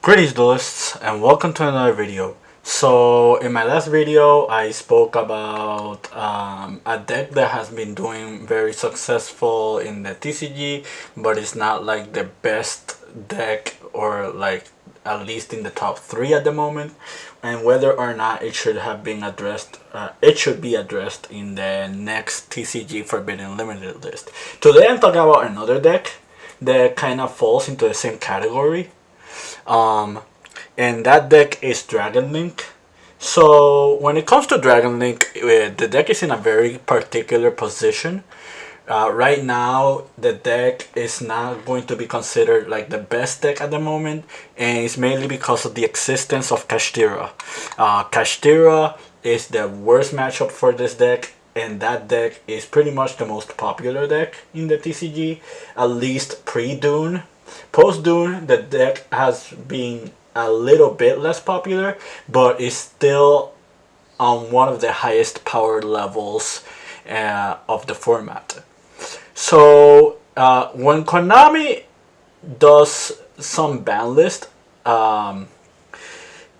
Greetings duelists and welcome to another video. So in my last video I spoke about a deck that has been doing very successful in the TCG, but it's not like the best deck, or like at least in the top 3 at the moment, and whether or not it should have been addressed. It should be addressed in the next TCG Forbidden Limited list. Today I'm talking about another deck that kind of falls into the same category. And that deck is Dragon Link. So when it comes to Dragon Link, the deck is in a very particular position. Right now, the deck is not going to be considered like the best deck at the moment, and it's mainly because of the existence of Kashtira. Kashtira is the worst matchup for this deck, and that deck is pretty much the most popular deck in the TCG, at least pre-Dune. Post-Dune, the deck has been a little bit less popular, but is still on one of the highest power levels of the format. So when Konami does some ban list,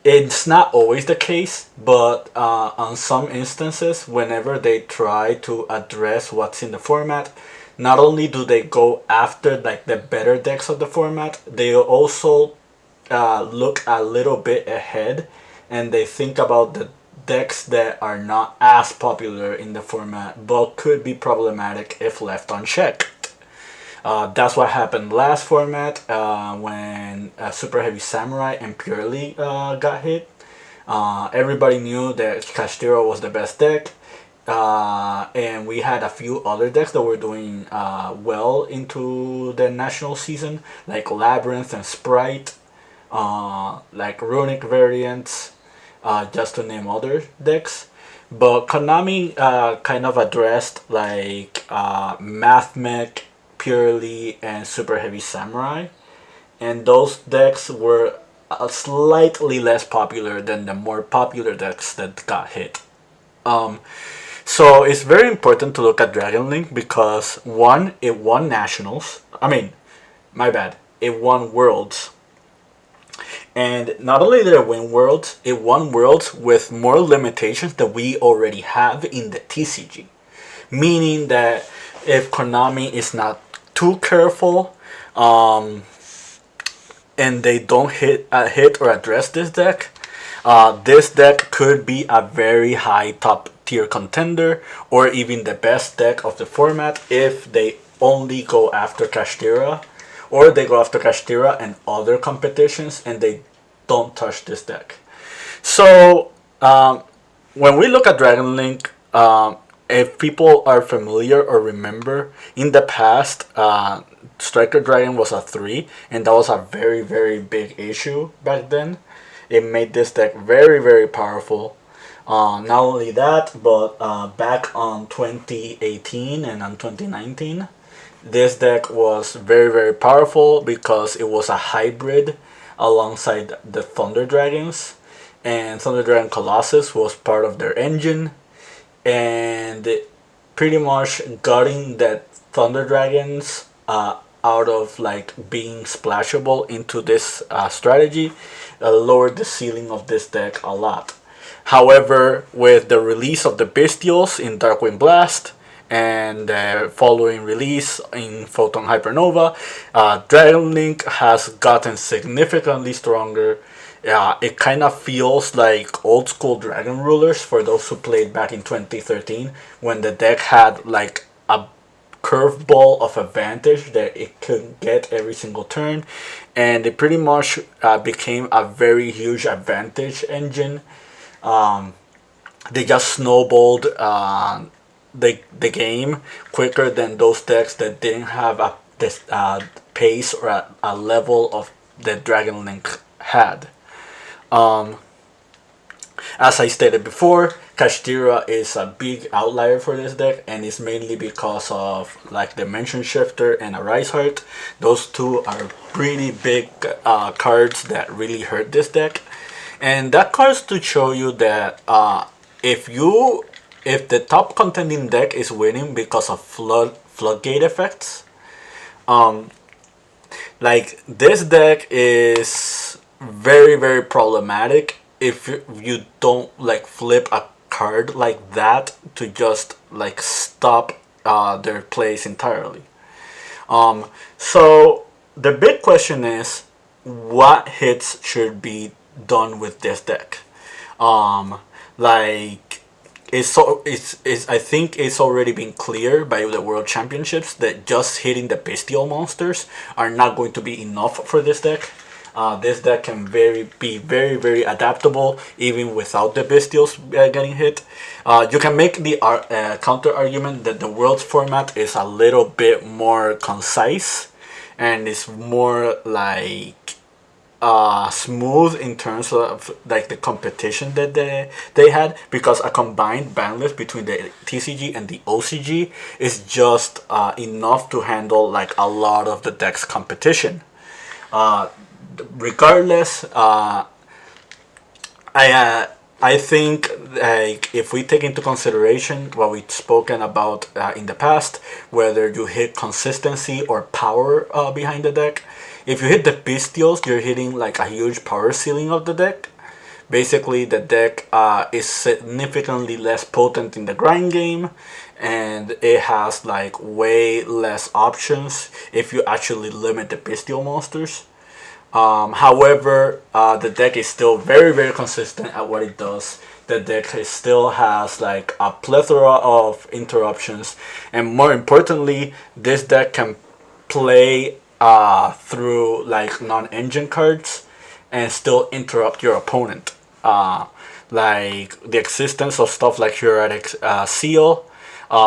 it's not always the case, but on some instances, whenever they try to address what's in the format, not only do they go after like the better decks of the format, they also look a little bit ahead, and they think about the decks that are not as popular in the format but could be problematic if left unchecked. That's what happened last format when Super Heavy Samurai and Purely got hit. Everybody knew that Kashtira was the best deck. And we had a few other decks that were doing well into the national season, like Labyrinth and Sprite, like Runic variants, just to name other decks. But Konami kind of addressed like Math Mech, Purely, and Super Heavy Samurai, and those decks were slightly less popular than the more popular decks that got hit. So it's very important to look at Dragon Link because one, it won nationals. My bad. It won worlds. And not only did it win worlds, it won worlds with more limitations that we already have in the TCG. Meaning that if Konami is not too careful, and they don't hit or address this deck could be a very high top tier contender, or even the best deck of the format if they only go after Kashtira, or they go after Kashtira and other competitions and they don't touch this deck. So when we look at Dragon Link, if people are familiar or remember, in the past, Striker Dragon was a 3, and that was a very, very big issue back then. It made this deck very, very powerful. Not only that, but back on 2018 and on 2019, this deck was very, very powerful because it was a hybrid alongside the Thunder Dragons, and Thunder Dragon Colossus was part of their engine, and pretty much gutting that Thunder Dragons out of like being splashable into this strategy lowered the ceiling of this deck a lot. However, with the release of the Bystials in Darkwind Blast and the following release in Photon Hypernova, Dragon Link has gotten significantly stronger. It kind of feels like old school Dragon Rulers for those who played back in 2013, when the deck had like a curveball of advantage that it could get every single turn, and it pretty much became a very huge advantage engine. They just snowballed the game quicker than those decks that didn't have this pace or a level of that Dragon Link had. As I stated before, Kashtira is a big outlier for this deck, and it's mainly because of like Dimension Shifter and a Rise Heart. Those two are pretty big cards that really hurt this deck. And that goes to show you that if the top contending deck is winning because of floodgate effects, like this deck is very, very problematic if you don't like flip a card like that to just like stop their plays entirely. So the big question is, what hits should be done with this deck? Um, like it's I think it's already been clear by the World Championships that just hitting the Bystial monsters are not going to be enough for this deck. This deck can be very adaptable even without the Bystials getting hit. You can make the counter argument that the World's format is a little bit more concise and is more like smooth in terms of like the competition that they had, because a combined ban list between the TCG and the OCG is just enough to handle like a lot of the deck's competition. Regardless, I think like if we take into consideration what we've spoken about in the past, whether you hit consistency or power behind the deck, if you hit the Bystials, you're hitting like a huge power ceiling of the deck. Basically, the deck is significantly less potent in the grind game, and it has like way less options if you actually limit the Bystial monsters. However, the deck is still very consistent at what it does. The deck still has like a plethora of interruptions, and more importantly, this deck can play through like non-engine cards and still interrupt your opponent. Like the existence of stuff like Heretic Seal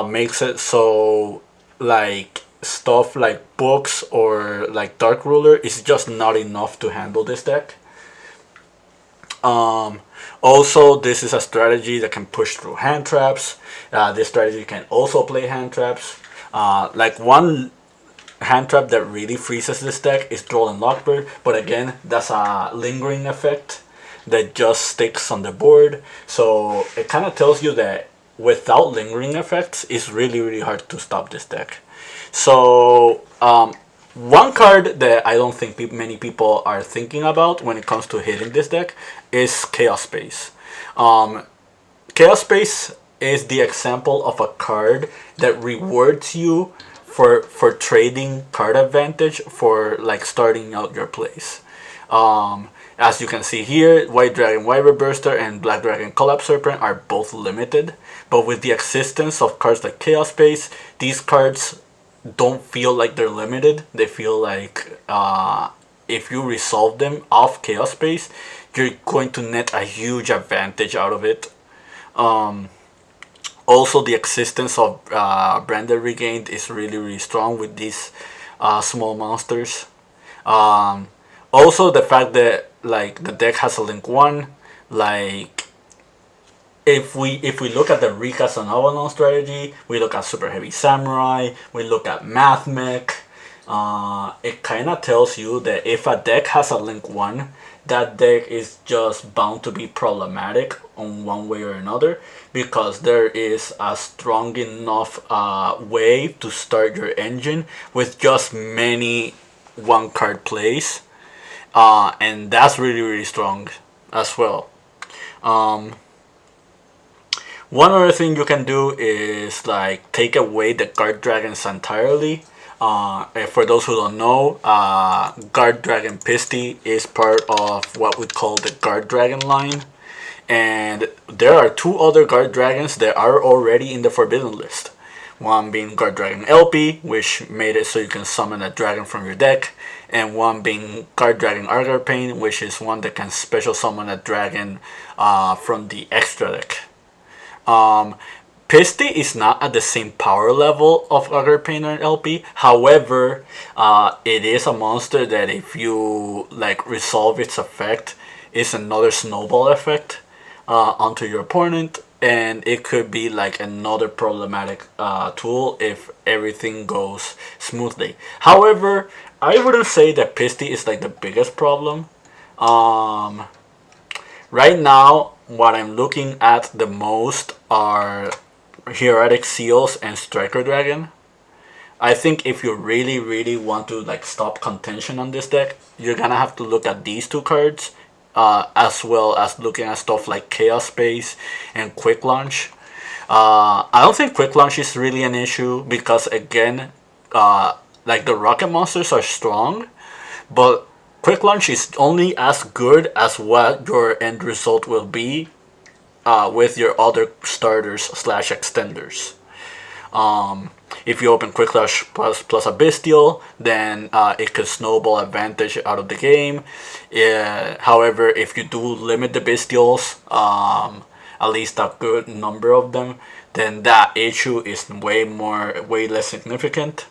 makes it so like stuff like books or like Dark Ruler is just not enough to handle this deck. Also, this is a strategy that can push through hand traps. This strategy can also play hand traps. Like one hand trap that really freezes this deck is Troll and Lockbird, but again, that's a lingering effect that just sticks on the board. So it kind of tells you that without lingering effects, it's really hard to stop this deck. So one card that I don't think many people are thinking about when it comes to hitting this deck is Chaos Space. Chaos Space is the example of a card that rewards you for trading card advantage for like starting out your plays. As you can see here, White Dragon Wyver Burster and Black Dragon Collapse Serpent are both limited, but with the existence of cards like Chaos Space, these cards don't feel like they're limited. They feel like if you resolve them off Chaos Space, you're going to net a huge advantage out of it. Also, the existence of Branded Regained is really strong with these small monsters. Also, the fact that like the deck has a link 1, like if we look at the Recast on Avalon strategy, we look at Super Heavy Samurai, we look at Math Mech, it kind of tells you that if a deck has a link 1, that deck is just bound to be problematic on one way or another, because there is a strong enough way to start your engine with just many one card plays, and that's really strong as well. One other thing you can do is like take away the guard dragons entirely. For those who don't know, Guard Dragon Pisty is part of what we call the Guard Dragon line. And there are 2 other Guard Dragons that are already in the Forbidden list. One being Guard Dragon LP, which made it so you can summon a dragon from your deck. And one being Guard Dragon Argarpain, which is one that can special summon a dragon from the extra deck. Pisty is not at the same power level of Argarpain and LP. However, it is a monster that if you like resolve its effect, is another snowball effect onto your opponent, and it could be like another problematic tool if everything goes smoothly. However, I wouldn't say that Pisty is like the biggest problem. Right now, what I'm looking at the most are Heretic Seals and Striker Dragon. I think if you really, really want to like stop contention on this deck, you're gonna have to look at these two cards, as well as looking at stuff like Chaos Space and Quick Launch. I don't think Quick Launch is really an issue because again, like the rocket monsters are strong, but Quick Launch is only as good as what your end result will be with your other starters slash extenders. If you open Quick Launch plus a Bystial, then it could snowball advantage out of the game. However, if you do limit the Bystials, at least a good number of them, then that issue is way less significant.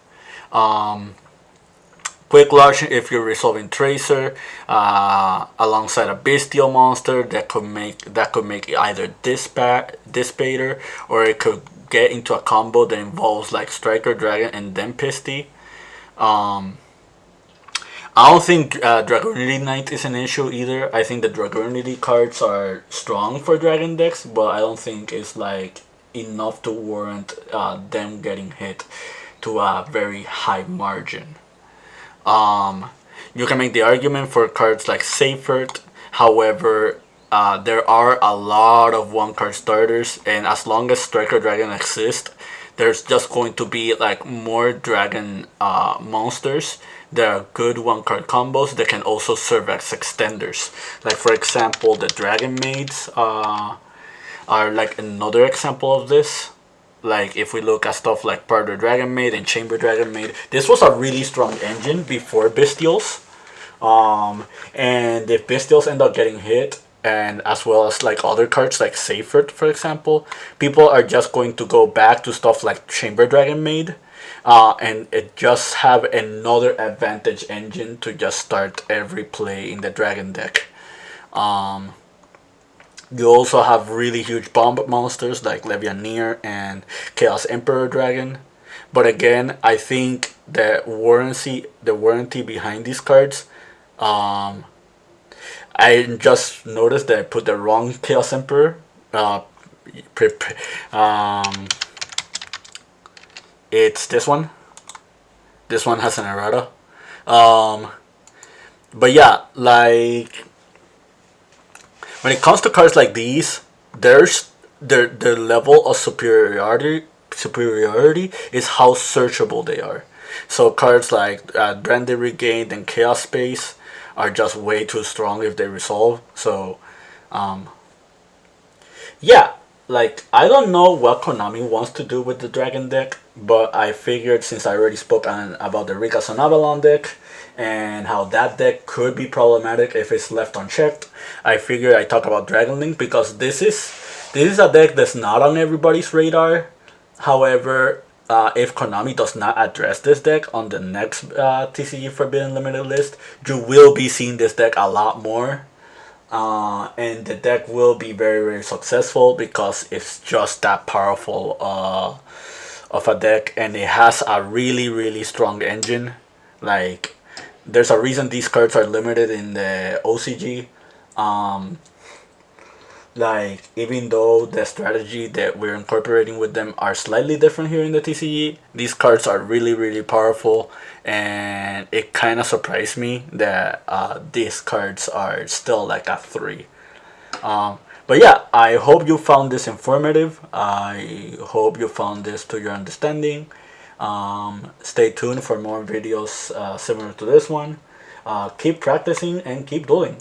Quick Launch, if you're resolving Tracer alongside a Bystial monster, that could make either Dispater, or it could get into a combo that involves like Striker Dragon and then Pisty. I don't think Dragonity Knight is an issue either. I think the Dragonity cards are strong for Dragon decks, but I don't think it's like enough to warrant them getting hit to a very high margin. You can make the argument for cards like Seifert. However, there are a lot of one card starters, and as long as Striker Dragon exists, there's just going to be like more dragon monsters. There are good one card combos that can also serve as extenders. Like for example, the Dragon Maids are like another example of this. Like if we look at stuff like Parter Dragon Maid and Chamber Dragon Maid, this was a really strong engine before Bystials. And if Bystials end up getting hit, and as well as like other cards like Seifert, for example, people are just going to go back to stuff like Chamber Dragon Maid, and it just have another advantage engine to just start every play in the Dragon deck. You also have really huge bomb monsters like Levianeer and Chaos Emperor Dragon. But again, I think the warranty behind these cards, I just noticed that I put the wrong Chaos Emperor. It's this one. This one has an errata. But yeah, like when it comes to cards like these, there's their level of superiority is how searchable they are. So cards like Brandy Regained and Chaos Space are just way too strong if they resolve. So yeah, like I don't know what Konami wants to do with the Dragon deck, but I figured since I already spoke about the Ricas on Avalon deck and how that deck could be problematic if it's left unchecked, I figured I talk about Dragon Link because this is a deck that's not on everybody's radar. However, if Konami does not address this deck on the next TCG Forbidden Limited list, you will be seeing this deck a lot more. And the deck will be very, very successful because it's just that powerful of a deck, and it has a really, really strong engine. Like, there's a reason these cards are limited in the OCG. Like, even though the strategy that we're incorporating with them are slightly different here in the TCG, these cards are really, really powerful, and it kind of surprised me that these cards are still like a 3. But yeah, I hope you found this informative. I hope you found this to your understanding. Stay tuned for more videos similar to this one. Keep practicing and keep dueling.